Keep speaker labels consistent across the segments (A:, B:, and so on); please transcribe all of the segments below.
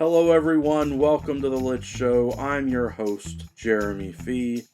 A: Hello everyone, welcome to the Lit Show. I'm your host, Jeremy Fee.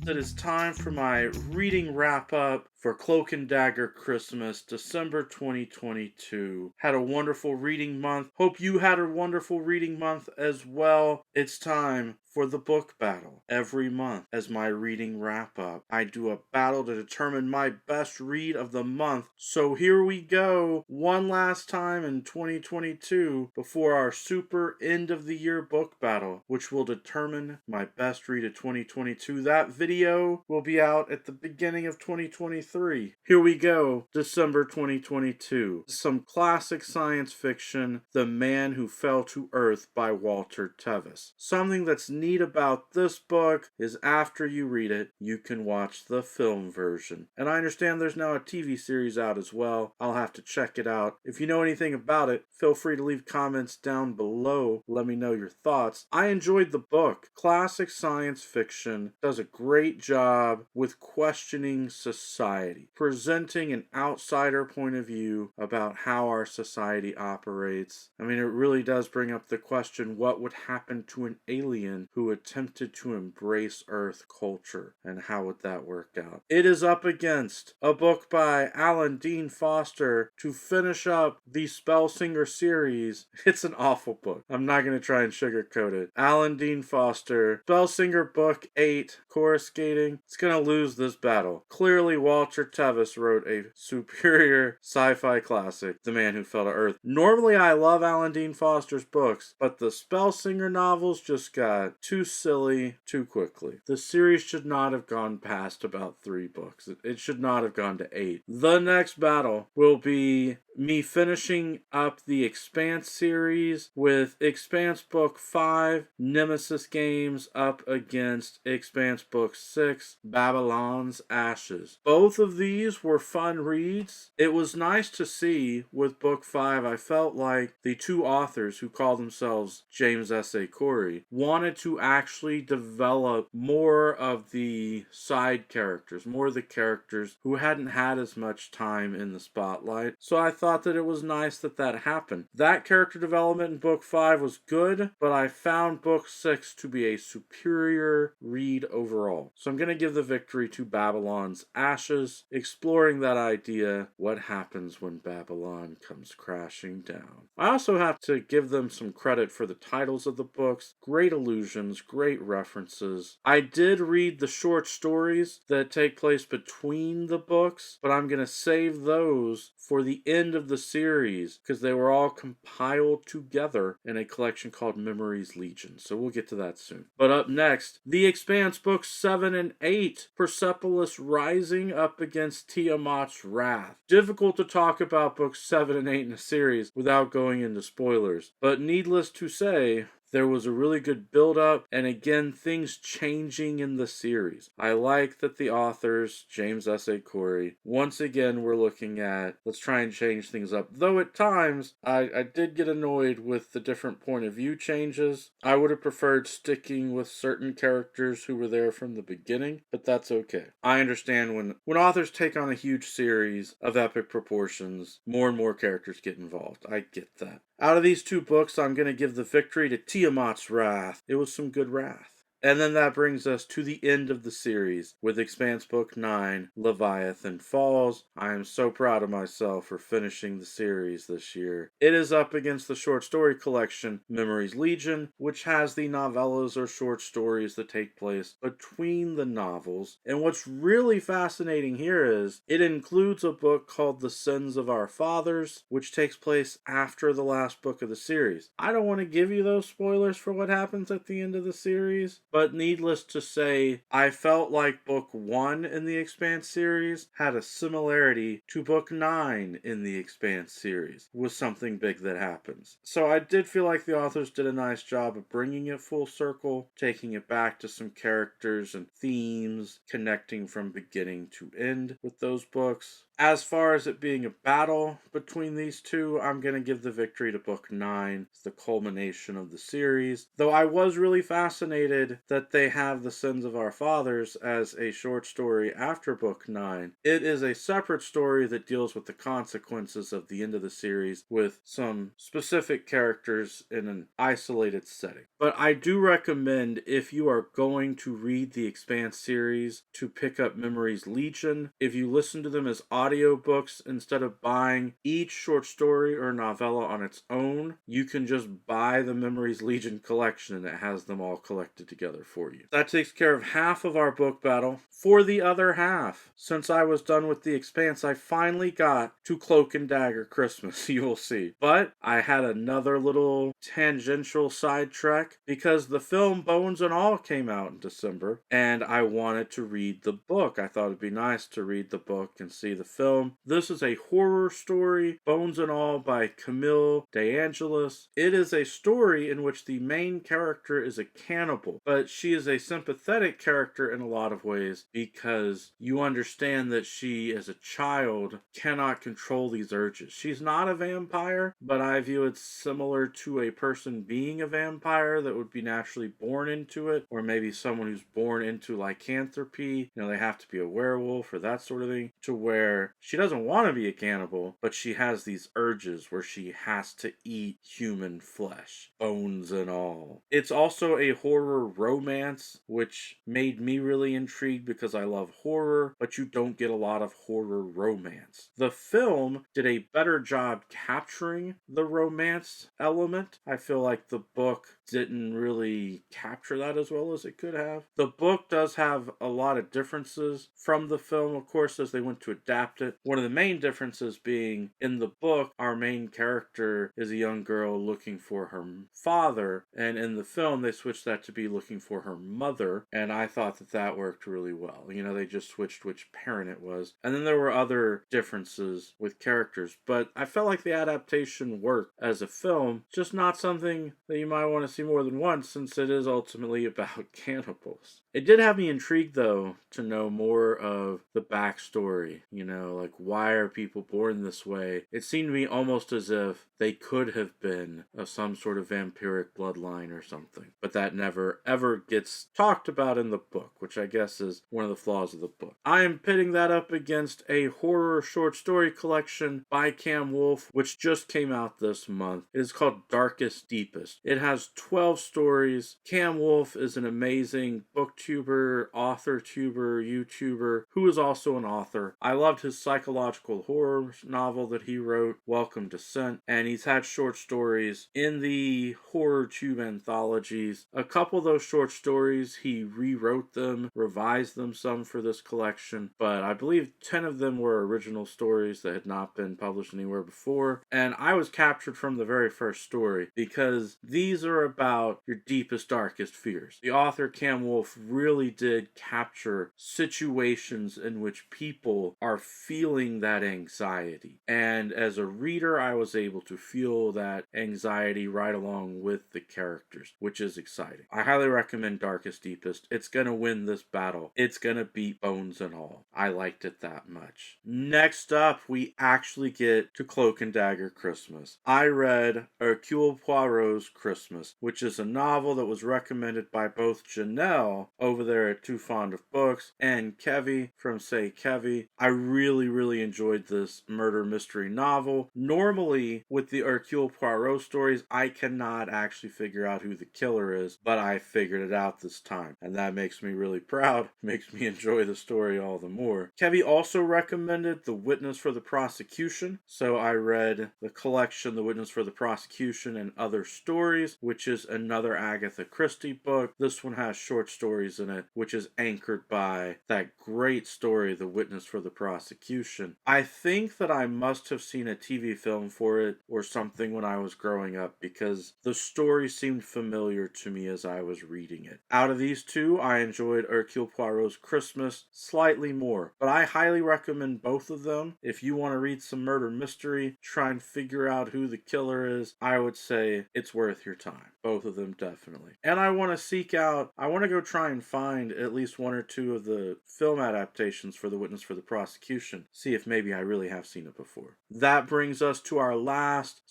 A: It is time for my reading wrap-up for Cloak and Dagger Christmas, December 2022. Had a wonderful reading month. Hope you had a wonderful reading month as well. It's time for the book battle. Every month, as my reading wrap-up, I do a battle to determine my best read of the month. So here we go, one last time in 2022 before our super end-of-the-year book battle, which will determine my best read of 2022. That video will be out at the beginning of 2023. Here we go, December 2022. Some classic science fiction, The Man Who Fell to Earth by Walter Tevis. Something that's neat about this book is after you read it, you can watch the film version. And I understand there's now a TV series out as well. I'll have to check it out. If you know anything about it, feel free to leave comments down below. Let me know your thoughts. I enjoyed the book. Classic science fiction, does a great job with questioning society, presenting an outsider point of view about how our society operates. I mean, it really does bring up the question, what would happen to an alien who attempted to embrace Earth culture, and how would that work out? It is up against a book by Alan Dean Foster to finish up the Spellsinger series. It's an awful book. I'm not going to try and sugarcoat it. Alan Dean Foster, Spellsinger Book 8, Coruscating. It's going to lose this battle. Clearly, Walter Tevis wrote a superior sci-fi classic, The Man Who Fell to Earth. Normally, I love Alan Dean Foster's books, but the Spellsinger novels just got too silly too quickly. The series should not have gone past about 3 books. It should not have gone to 8. The next battle will be me finishing up the Expanse series with Expanse Book 5, Nemesis Games, up against Expanse Book 6, Babylon's Ashes. Both of these were fun reads. It was nice to see with Book 5, I felt like the two authors who call themselves James S.A. Corey wanted to actually develop more of the side characters, more of the characters who hadn't had as much time in the spotlight. So I thought that it was nice that that happened. That character development in Book 5 was good, but I found Book 6 to be a superior read overall. So I'm going to give the victory to Babylon's Ashes, exploring that idea, what happens when Babylon comes crashing down. I also have to give them some credit for the titles of the books. Great allusions, great references. I did read the short stories that take place between the books, but I'm going to save those for the end of the series because they were all compiled together in a collection called Memories Legion. So we'll get to that soon. But up next, The Expanse Books 7 and 8, Persepolis Rising up against Tiamat's Wrath. Difficult to talk about books 7 and 8 in a series without going into spoilers, but needless to say, there was a really good build-up, and again, things changing in the series. I like that the authors, James S.A. Corey, once again were looking at, let's try and change things up. Though at times, I did get annoyed with the different point of view changes. I would have preferred sticking with certain characters who were there from the beginning, but that's okay. I understand when authors take on a huge series of epic proportions, more and more characters get involved. I get that. Out of these 2 books, I'm going to give the victory to Tiamat's Wrath. It was some good wrath. And then that brings us to the end of the series with Expanse Book 9, Leviathan Falls. I am so proud of myself for finishing the series this year. It is up against the short story collection, Memories Legion, which has the novellas or short stories that take place between the novels. And what's really fascinating here is it includes a book called The Sins of Our Fathers, which takes place after the last book of the series. I don't want to give you those spoilers for what happens at the end of the series, but needless to say, I felt like Book 1 in the Expanse series had a similarity to Book 9 in the Expanse series, with something big that happens. So I did feel like the authors did a nice job of bringing it full circle, taking it back to some characters and themes, connecting from beginning to end with those books. As far as it being a battle between these two, I'm going to give the victory to Book 9. It's the culmination of the series. Though I was really fascinated that they have The Sins of Our Fathers as a short story after book 9. It is a separate story that deals with the consequences of the end of the series with some specific characters in an isolated setting. But I do recommend, if you are going to read the Expanse series, to pick up Memories Legion. If you listen to them as audiobooks instead of buying each short story or novella on its own, you can just buy the Memories Legion collection and it has them all collected together for you. That takes care of half of our book battle. For the other half, since I was done with The Expanse, I finally got to Cloak and Dagger Christmas, you will see. But I had another little tangential sidetrack because the film Bones and All came out in December and I wanted to read the book. I thought it'd be nice to read the book and see the film. This is a horror story, Bones and All by Camille DeAngelis. It is a story in which the main character is a cannibal, but she is a sympathetic character in a lot of ways because you understand that she, as a child, cannot control these urges. She's not a vampire, but I view it similar to a person being a vampire that would be naturally born into it, or maybe someone who's born into lycanthropy. They have to be a werewolf or that sort of thing, to where she doesn't want to be a cannibal, but she has these urges where she has to eat human flesh, bones and all. It's also a horror romance, which made me really intrigued because I love horror, but you don't get a lot of horror romance. The film did a better job capturing the romance element. I feel like the book didn't really capture that as well as it could have. The book does have a lot of differences from the film, of course, as they went to adapt it. One of the main differences being, in the book, our main character is a young girl looking for her father, and in the film they switched that to be looking for her mother, and I thought that worked really well. They just switched which parent it was. And then there were other differences with characters, but I felt like the adaptation worked as a film, just not something that you might want to see more than once, since it is ultimately about cannibals. It did have me intrigued, though, to know more of the backstory, like why are people born this way? It seemed to me almost as if they could have been of some sort of vampiric bloodline or something, but that never ever gets talked about in the book, which I guess is one of the flaws of the book. I am pitting that up against a horror short story collection by Cam Wolfe, which just came out this month. It is called Darkest Deepest. It has 12 stories. Cam Wolfe is an amazing booktuber, author-tuber, YouTuber, who is also an author. I loved his psychological horror novel that he wrote, Welcome Descent, and he's had short stories in the horror tube anthologies. A couple of those short stories, he rewrote them, revised them some for this collection, but I believe 10 of them were original stories that had not been published anywhere before, and I was captured from the very first story because these are about your deepest, darkest fears. The author Cam Wolfe really did capture situations in which people are feeling that anxiety, and as a reader I was able to feel that anxiety right along with the characters, which is exciting. I highly recommend Darkest Deepest. It's gonna win this battle. It's gonna beat Bones and All. I liked it that much. Next up, we actually get to Cloak and Dagger Christmas. I read Hercule Poirot's Christmas, which is a novel that was recommended by both Janelle over there at Too Fond of Books and Kevy from Say Kevy. I really enjoyed this murder mystery novel. Normally, with the Hercule Poirot stories, I cannot actually figure out who the killer is, but I figured it out this time, and that makes me really proud, makes me enjoy the story all the more. Kevy also recommended The Witness for the Prosecution, so I read the collection The Witness for the Prosecution and Other Stories, which is another Agatha Christie book. This one has short stories in it, which is anchored by that great story, The Witness for the Prosecution. I think that I must have seen a TV film for it or something when I was growing up, because the story seemed familiar to me as I was reading it. Out of these two, I enjoyed Hercule Poirot's Christmas slightly more, but I highly recommend both of them. If you want to read some murder mystery, try and figure out who the killer is, I would say it's worth your time. Both of them definitely. And I want to go try and find at least one or two of the film adaptations for The Witness for the Prosecution, see if maybe I really have seen it before. That brings us to our last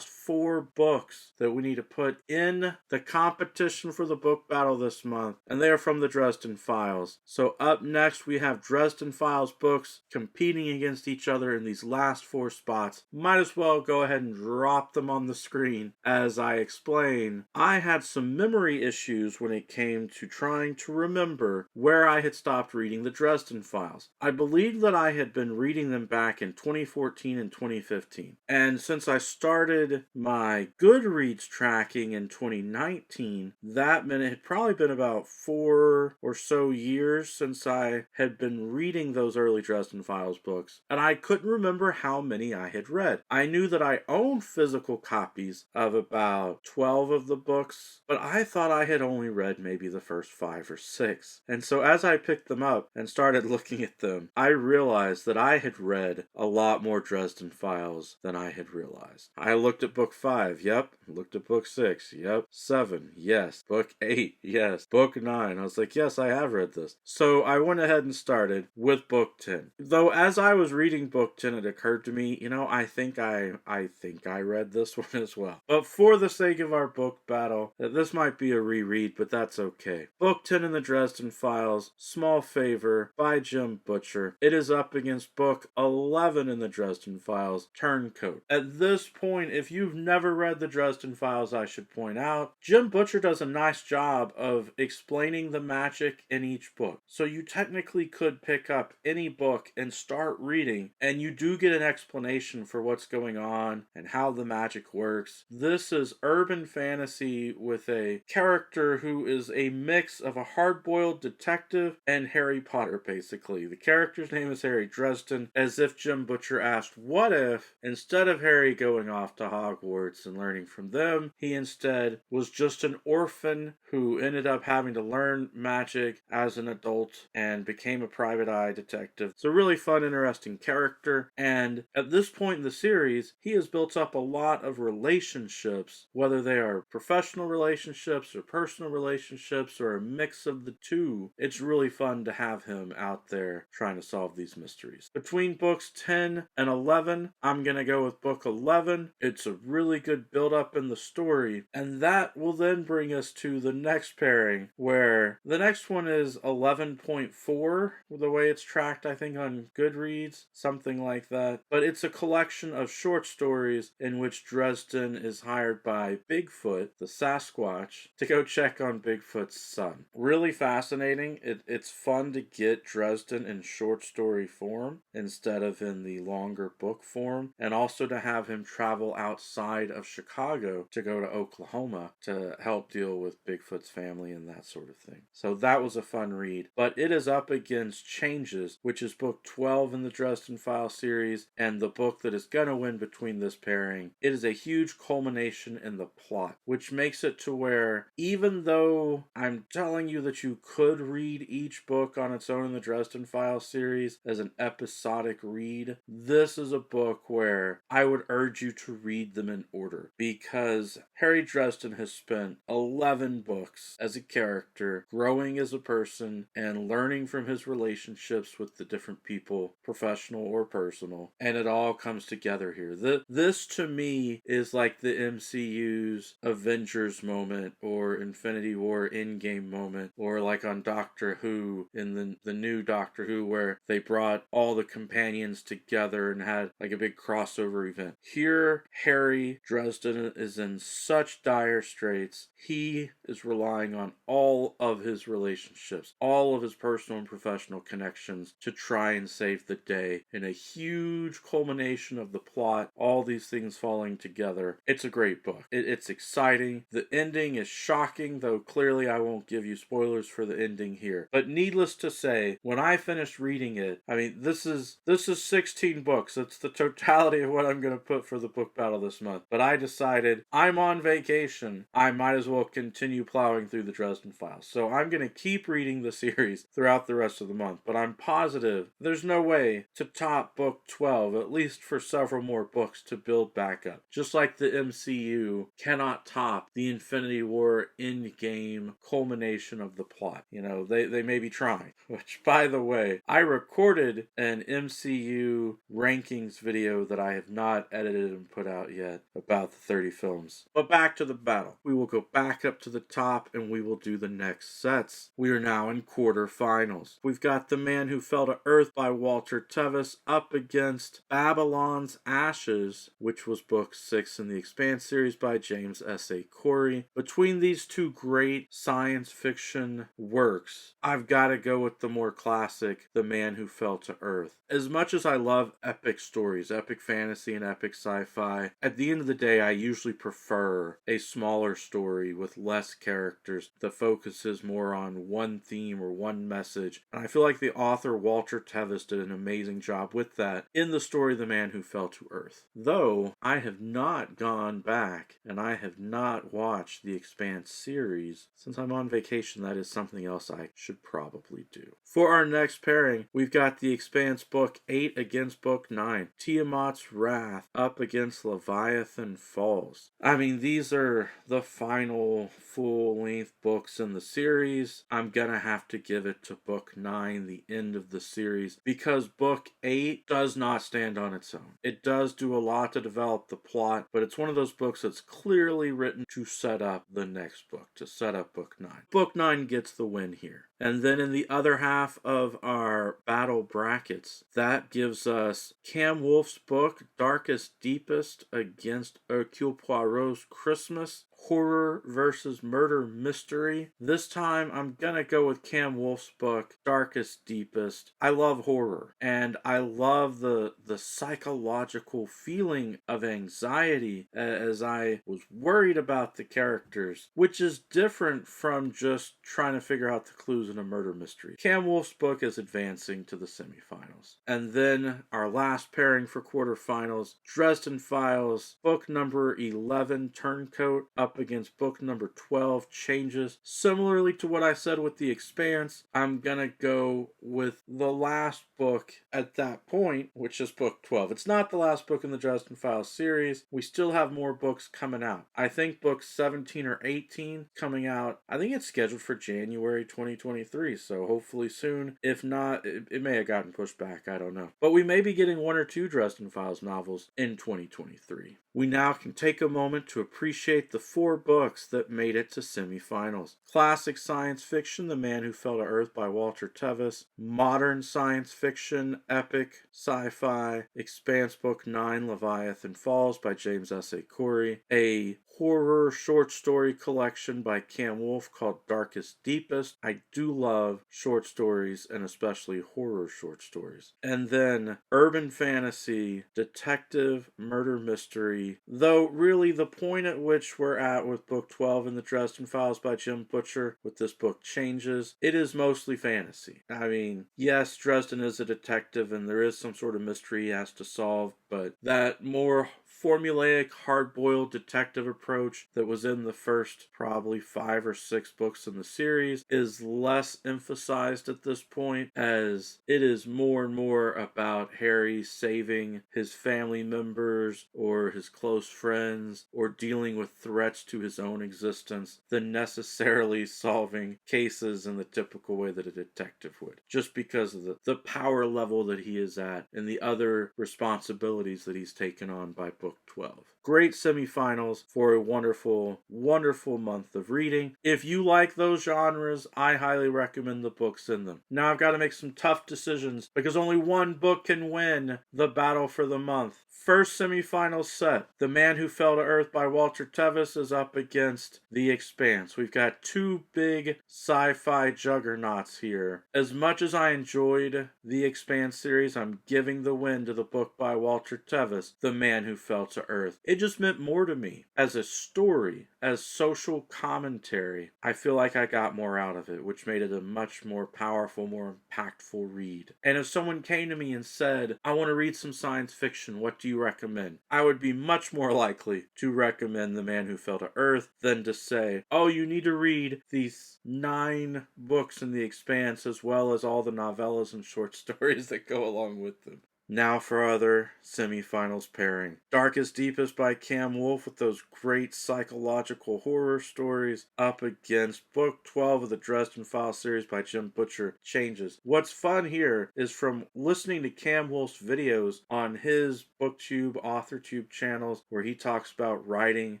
A: 4 books that we need to put in the competition chosen for the book battle this month, and they are from the Dresden Files. So up next, we have Dresden Files books competing against each other in these last 4 spots. Might as well go ahead and drop them on the screen as I explain. I had some memory issues when it came to trying to remember where I had stopped reading the Dresden Files. I believe that I had been reading them back in 2014 and 2015. And since I started my Goodreads tracking in 2019, that meant it had probably been about 4 or so years since I had been reading those early Dresden Files books, and I couldn't remember how many I had read. I knew that I owned physical copies of about 12 of the books, but I thought I had only read maybe the first 5 or 6. And so as I picked them up and started looking at them, I realized that I had read a lot more Dresden Files than I had realized. I looked at book 5, yep. Looked at book 6, yep. 7, yes. Book 8, yes. Book 9, I was like, yes, I have read this. So I went ahead and started with book 10. Though as I was reading book 10, it occurred to me, I think I read this one as well. But for the sake of our book battle, this might be a reread, but that's okay. Book 10 in the Dresden Files, Small Favor by Jim Butcher. It is up against book 11 in the Dresden Files, Turncoat. At this point, if you've never read the Dresden Files, I should point out, Jim Butcher does a nice job of explaining the magic in each book. So you technically could pick up any book and start reading, and you do get an explanation for what's going on and how the magic works. This is urban fantasy with a character who is a mix of a hard-boiled detective and Harry Potter, basically. The character's name is Harry Dresden, as if Jim Butcher asked, what if, instead of Harry going off to Hogwarts and learning from them, he instead was just an orphan who ended up having to learn magic as an adult and became a private eye detective. It's a really fun, interesting character, and at this point in the series, he has built up a lot of relationships, whether they are professional relationships or personal relationships or a mix of the two. It's really fun to have him out there trying to solve these mysteries. Between books 10 and 11, I'm going to go with book 11. It's a really good build-up in the story, and that will then bring us to the next pairing, where the next one is 11.4, the way it's tracked, I think, on Goodreads, something like that. But it's a collection of short stories in which Dresden is hired by Bigfoot, the Sasquatch, to go check on Bigfoot's son. Really fascinating. It's fun to get Dresden in short story form instead of in the longer book form, and also to have him travel outside of Chicago to go to Oklahoma to help deal with Bigfoot's family and that sort of thing. So that was a fun read. But it is up against Changes, which is book 12 in the Dresden Files series, and the book that is going to win between this pairing. It is a huge culmination in the plot, which makes it to where, even though I'm telling you that you could read each book on its own in the Dresden Files series as an episodic read, this is a book where I would urge you to read them in order, because Harry Dresden has spent 11 books as a character, growing as a person, and learning from his relationships with the different people, professional or personal, and it all comes together here. This to me is like the MCU's Avengers moment, or Infinity War Endgame moment, or like on Doctor Who in the new Doctor Who, where they brought all the companions together and had like a big crossover event. Here, Harry Dresden is in such dire straits. He is relying on all of his relationships, all of his personal and professional connections to try and save the day in a huge culmination of the plot, all these things falling together. It's a great book. It's exciting. The ending is shocking, though clearly I won't give you spoilers for the ending here. But needless to say, when I finished reading it, I mean, this is 16 books. It's the totality of what I'm going to put for the book battle this month. But I decided I'm on vacation. I might as well continue plowing through the Dresden Files. So I'm going to keep reading the series throughout the rest of the month. But I'm positive there's no way to top book 12, at least for several more books to build back up. Just like the MCU cannot top the Infinity War Endgame culmination of the plot. They may be trying. Which, by the way, I recorded an MCU rankings video that I have not edited and put out yet about the 30 films. But back to the battle. We will go back up to the top and we will do the next sets. We are now in quarterfinals. We've got The Man Who Fell to Earth by Walter Tevis up against Babylon's Ashes, which was book 6 in the Expanse series by James S.A. Corey. Between these two great science fiction works, I've got to go with the more classic The Man Who Fell to Earth. As much as I love epic stories, epic fantasy and epic sci-fi, at the end of the day I usually prefer a smaller story with less characters that focuses more on one theme or one message. And I feel like the author Walter Tevis did an amazing job with that in the story The Man Who Fell to Earth. Though I have not gone back and I have not watched the Expanse series, since I'm on vacation, that is something else I should probably do. For our next pairing, we've got the Expanse book 8 against book 9, Tiamat's Wrath up against Leviathan Falls. I mean, these are the final full-length books in the series. I'm gonna have to give it to book 9, the end of the series, because book 8 does not stand on its own. It does do a lot to develop the plot, but it's one of those books that's clearly written to set up the next book, to set up book 9. Book 9 gets the win here. And then in the other half of our battle brackets, that gives us Cam Wolfe's book, Darkest Deepest, against Hercule Poirot's Christmas, horror versus murder mystery. This time I'm gonna go with Cam Wolfe's book, Darkest Deepest. I love horror, and I love the psychological feeling of anxiety as I was worried about the characters, which is different from just trying to figure out the clues in a murder mystery. Cam Wolfe's book is advancing to the semifinals. And then our last pairing for quarterfinals, Dresden Files, book number 11, Turncoat, up against book number 12, Changes. Similarly to what I said with The Expanse, I'm gonna go with the last book at that point, which is book 12. It's not the last book in the Dresden Files series. We still have more books coming out. I think book 17 or 18 coming out. I think it's scheduled for January 2023, so hopefully soon. If not, it may have gotten pushed back, I don't know. But we may be getting 1 or 2 Dresden Files novels in 2023. We now can take a moment to appreciate the 4 books that made it to semifinals. Classic science fiction, The Man Who Fell to Earth by Walter Tevis. Modern science fiction, epic, sci-fi, Expanse Book 9, Leviathan Falls by James S.A. Corey. A horror short story collection by Cam Wolfe called Darkest Deepest. I do love short stories, and especially horror short stories. And then urban fantasy, detective, murder mystery. Though really the point at which we're at with book 12 in the Dresden Files by Jim Butcher with this book Changes, it is mostly fantasy. I mean, yes, Dresden is a detective and there is some sort of mystery he has to solve, but that more formulaic, hard-boiled detective approach that was in the first probably 5 or 6 books in the series is less emphasized at this point, as it is more and more about Harry saving his family members or his close friends or dealing with threats to his own existence than necessarily solving cases in the typical way that a detective would, just because of the power level that he is at and the other responsibilities that he's taken on by book 12. Great semifinals for a wonderful, wonderful month of reading. If you like those genres, I highly recommend the books in them. Now I've got to make some tough decisions because only one book can win the battle for the month. First semifinal set, The Man Who Fell to Earth by Walter Tevis is up against The Expanse. We've got 2 big sci-fi juggernauts here. As much as I enjoyed the Expanse series, I'm giving the win to the book by Walter Tevis, The Man Who Fell to Earth. It just meant more to me as a story, as social commentary. I feel like I got more out of it, which made it a much more powerful, more impactful read. And if someone came to me and said, I want to read some science fiction, what do you recommend? I would be much more likely to recommend The Man Who Fell to Earth than to say, oh, you need to read these 9 books in The Expanse as well as all the novellas and short stories that go along with them. Now for other semifinals pairing. Darkest Deepest by Cam Wolfe with those great psychological horror stories up against Book 12 of the Dresden Files series by Jim Butcher, Changes. What's fun here is from listening to Cam Wolfe's videos on his BookTube, AuthorTube channels where he talks about writing.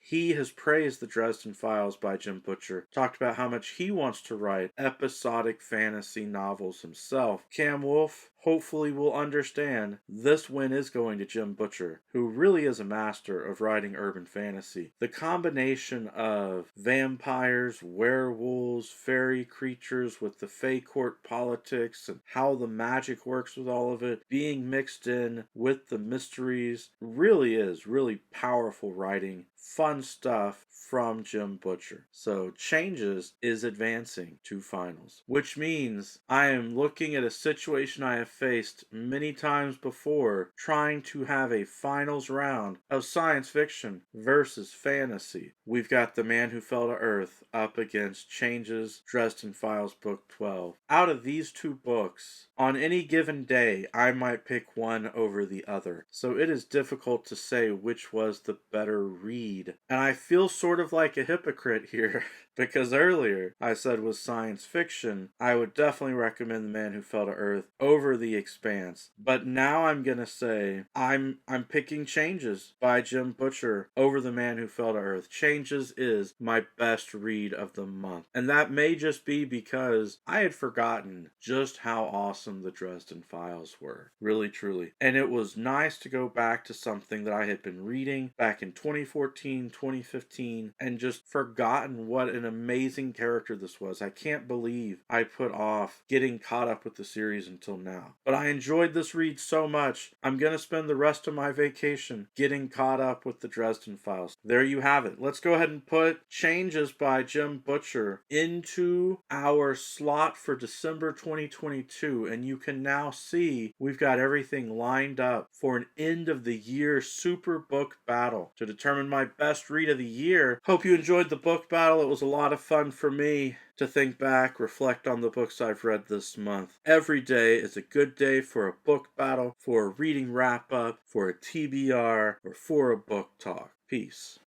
A: He has praised the Dresden Files by Jim Butcher, talked about how much he wants to write episodic fantasy novels himself. Cam Wolfe hopefully will understand this win is going to Jim Butcher, who really is a master of writing urban fantasy. The combination of vampires, werewolves, fairy creatures with the Fey court politics and how the magic works with all of it being mixed in with the mysteries really is really powerful writing. Fun stuff from Jim Butcher. So Changes is advancing to finals, which means I am looking at a situation I have faced many times before, trying to have a finals round of science fiction versus fantasy. We've got The Man Who Fell to Earth up against Changes, Dresden Files Book 12. Out of these two books, on any given day, I might pick one over the other. So it is difficult to say which was the better read. And I feel sort of like a hypocrite here because earlier I said with science fiction, I would definitely recommend The Man Who Fell to Earth over The Expanse. But now I'm going to say I'm picking Changes by Jim Butcher over The Man Who Fell to Earth. Changes is my best read of the month. And that may just be because I had forgotten just how awesome the Dresden Files were. Really, truly. And it was nice to go back to something that I had been reading back in 2014, 2015, and just forgotten what an amazing character this was. I can't believe I put off getting caught up with the series until now. But I enjoyed this read so much, I'm going to spend the rest of my vacation getting caught up with the Dresden Files. There you have it. Let's go ahead and put Changes by Jim Butcher into our slot for December 2022, and you can now see we've got everything lined up for an end of the year super book battle to determine my best read of the year. Hope you enjoyed the book battle. It was a lot of fun for me to think back, reflect on the books I've read this month. Every day is a good day for a book battle, for a reading wrap up, for a TBR, or for a book talk. Peace.